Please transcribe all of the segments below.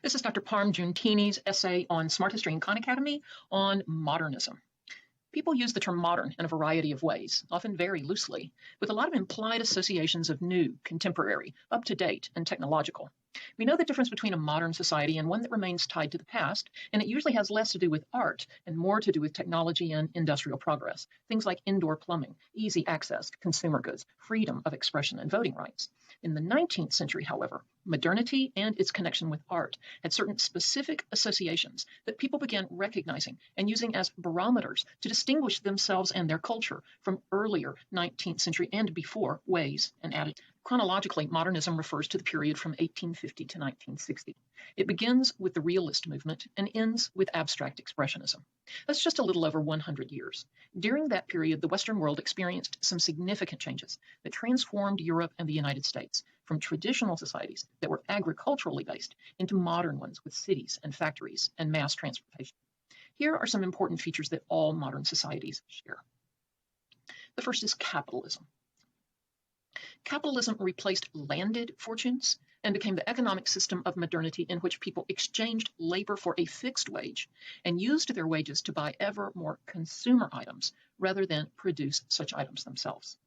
This is Dr. Parm Giuntini's essay on Smarthistory and Khan Academy on modernism. People use the term modern in a variety of ways, often very loosely, with a lot of implied associations of new, contemporary, up-to-date, and technological. We know the difference between a modern society and one that remains tied to the past, and it usually has less to do with art and more to do with technology and industrial progress. Things like indoor plumbing, easy access to consumer goods, freedom of expression, and voting rights. In the 19th century, however, modernity and its connection with art had certain specific associations that people began recognizing and using as barometers to distinguish themselves and their culture from earlier 19th century and before ways and attitudes. Chronologically, modernism refers to the period from 1850 to 1960. It begins with the realist movement and ends with abstract expressionism. That's just a little over 100 years. During that period, the Western world experienced some significant changes that transformed Europe and the United States from traditional societies that were agriculturally based into modern ones with cities and factories and mass transportation. Here are some important features that all modern societies share. The first is capitalism. Capitalism replaced landed fortunes and became the economic system of modernity in which people exchanged labor for a fixed wage and used their wages to buy ever more consumer items rather than produce such items themselves.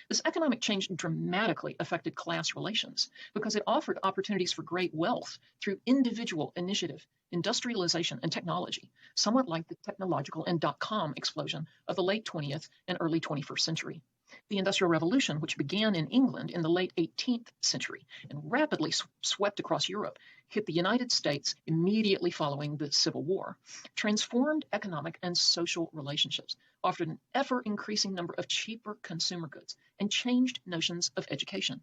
This economic change dramatically affected class relations because it offered opportunities for great wealth through individual initiative, industrialization, and technology, somewhat like the technological and dot-com explosion of the late 20th and early 21st century. The Industrial Revolution, which began in England in the late 18th century and rapidly swept across Europe, hit the United States immediately following the Civil War, transformed economic and social relationships, offered an ever-increasing number of cheaper consumer goods, and changed notions of education.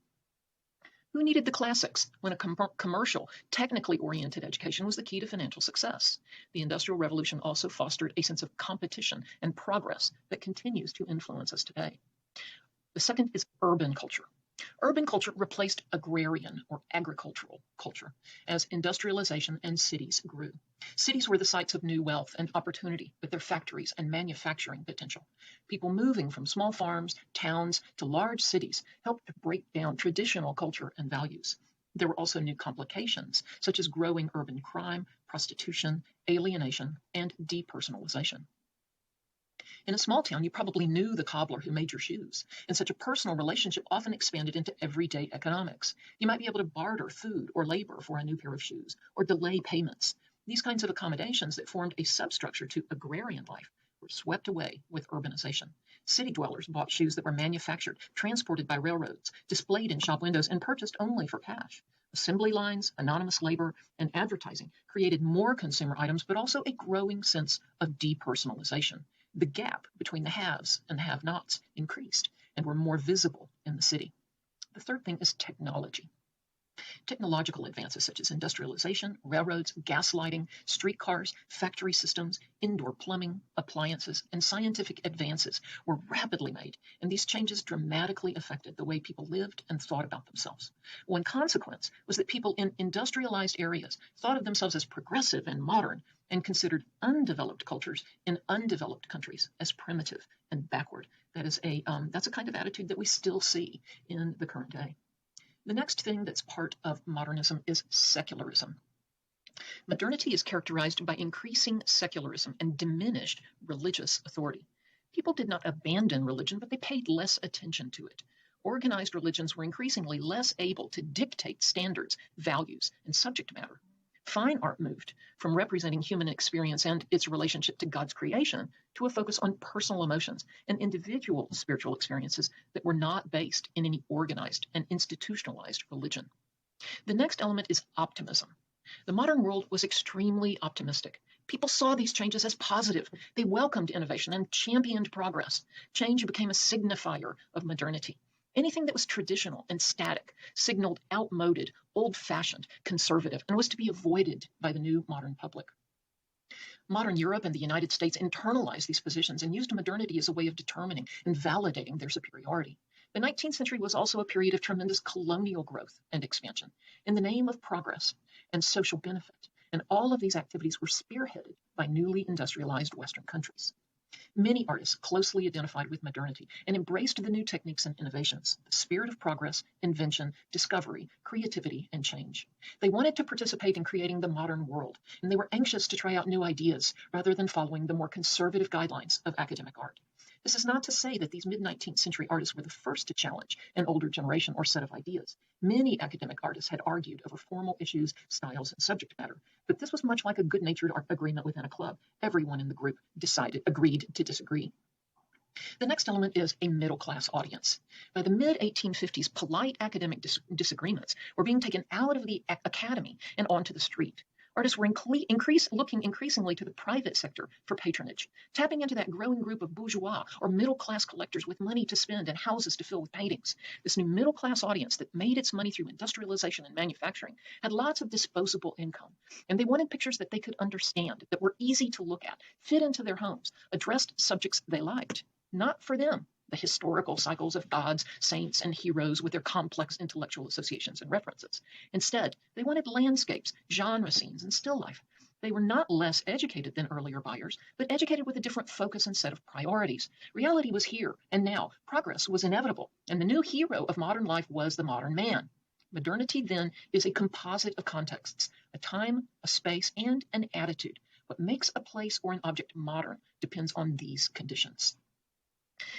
Who needed the classics when a commercial, technically oriented education was the key to financial success? The Industrial Revolution also fostered a sense of competition and progress that continues to influence us today. The second is urban culture. Urban culture replaced agrarian or agricultural culture as industrialization and cities grew. Cities were the sites of new wealth and opportunity with their factories and manufacturing potential. People moving from small farms, towns to large cities helped to break down traditional culture and values. There were also new complications, such as growing urban crime, prostitution, alienation, and depersonalization. In a small town, you probably knew the cobbler who made your shoes, and such a personal relationship often expanded into everyday economics. You might be able to barter food or labor for a new pair of shoes, or delay payments. These kinds of accommodations that formed a substructure to agrarian life were swept away with urbanization. City dwellers bought shoes that were manufactured, transported by railroads, displayed in shop windows, and purchased only for cash. Assembly lines, anonymous labor, and advertising created more consumer items, but also a growing sense of depersonalization. The gap between the haves and have-nots increased and were more visible in the city. The third thing is technology. Technological advances such as industrialization, railroads, gas lighting, streetcars, factory systems, indoor plumbing, appliances, and scientific advances were rapidly made, and these changes dramatically affected the way people lived and thought about themselves. One consequence was that people in industrialized areas thought of themselves as progressive and modern and considered undeveloped cultures in undeveloped countries as primitive and backward. That's a kind of attitude that we still see in the current day. The next thing that's part of modernism is secularism. Modernity is characterized by increasing secularism and diminished religious authority. People did not abandon religion, but they paid less attention to it. Organized religions were increasingly less able to dictate standards, values, and subject matter. Fine art moved from representing human experience and its relationship to God's creation to a focus on personal emotions and individual spiritual experiences that were not based in any organized and institutionalized religion. The next element is optimism. The modern world was extremely optimistic. People saw these changes as positive. They welcomed innovation and championed progress. Change became a signifier of modernity. Anything that was traditional and static signaled outmoded, old-fashioned, conservative, and was to be avoided by the new modern public. Modern Europe and the United States internalized these positions and used modernity as a way of determining and validating their superiority. The 19th century was also a period of tremendous colonial growth and expansion in the name of progress and social benefit, and all of these activities were spearheaded by newly industrialized Western countries. Many artists closely identified with modernity and embraced the new techniques and innovations, the spirit of progress, invention, discovery, creativity, and change. They wanted to participate in creating the modern world, and they were anxious to try out new ideas rather than following the more conservative guidelines of academic art. This is not to say that these mid-19th century artists were the first to challenge an older generation or set of ideas. Many academic artists had argued over formal issues, styles, and subject matter, but this was much like a good-natured agreement within a club. Everyone in the group agreed to disagree. The next element is a middle-class audience. By the mid-1850s, polite academic disagreements were being taken out of the academy and onto the street. Artists were looking increasingly to the private sector for patronage, tapping into that growing group of bourgeois or middle-class collectors with money to spend and houses to fill with paintings. This new middle-class audience that made its money through industrialization and manufacturing had lots of disposable income, and they wanted pictures that they could understand, that were easy to look at, fit into their homes, addressed subjects they liked. Not for them, the historical cycles of gods, saints, and heroes with their complex intellectual associations and references. Instead, they wanted landscapes, genre scenes, and still life. They were not less educated than earlier buyers, but educated with a different focus and set of priorities. Reality was here and now. Progress was inevitable, and the new hero of modern life was the modern man. Modernity, then, is a composite of contexts, a time, a space, and an attitude. What makes a place or an object modern depends on these conditions.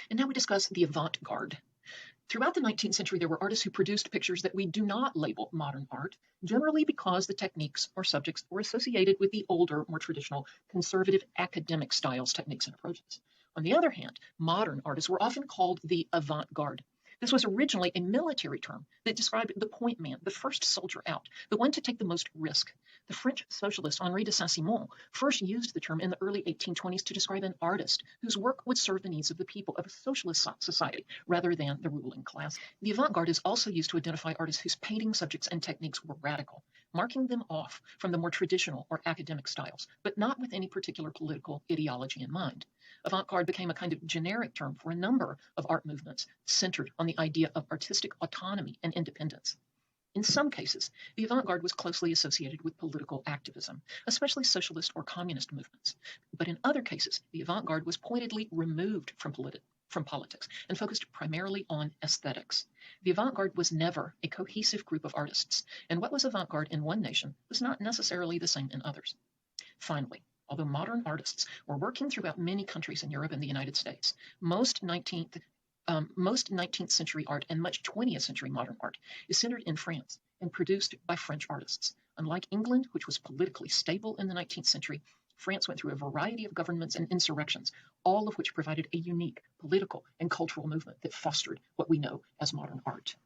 And now we discuss the avant-garde. Throughout the 19th century, there were artists who produced pictures that we do not label modern art, generally because the techniques or subjects were associated with the older, more traditional, conservative academic styles, techniques, and approaches. On the other hand, modern artists were often called the avant-garde. This was originally a military term that described the point man, the first soldier out, the one to take the most risk. The French socialist Henri de Saint-Simon first used the term in the early 1820s to describe an artist whose work would serve the needs of the people of a socialist society rather than the ruling class. The avant-garde is also used to identify artists whose painting subjects and techniques were radical, marking them off from the more traditional or academic styles, but not with any particular political ideology in mind. Avant-garde became a kind of generic term for a number of art movements centered on the idea of artistic autonomy and independence. In some cases, the avant-garde was closely associated with political activism, especially socialist or communist movements. But in other cases, the avant-garde was pointedly removed from politics and focused primarily on aesthetics. The avant-garde was never a cohesive group of artists, and what was avant-garde in one nation was not necessarily the same in others. Finally, although modern artists were working throughout many countries in Europe and the United States, most 19th century art and much 20th century modern art is centered in France and produced by French artists. Unlike England, which was politically stable in the 19th century, France went through a variety of governments and insurrections, all of which provided a unique political and cultural movement that fostered what we know as modern art.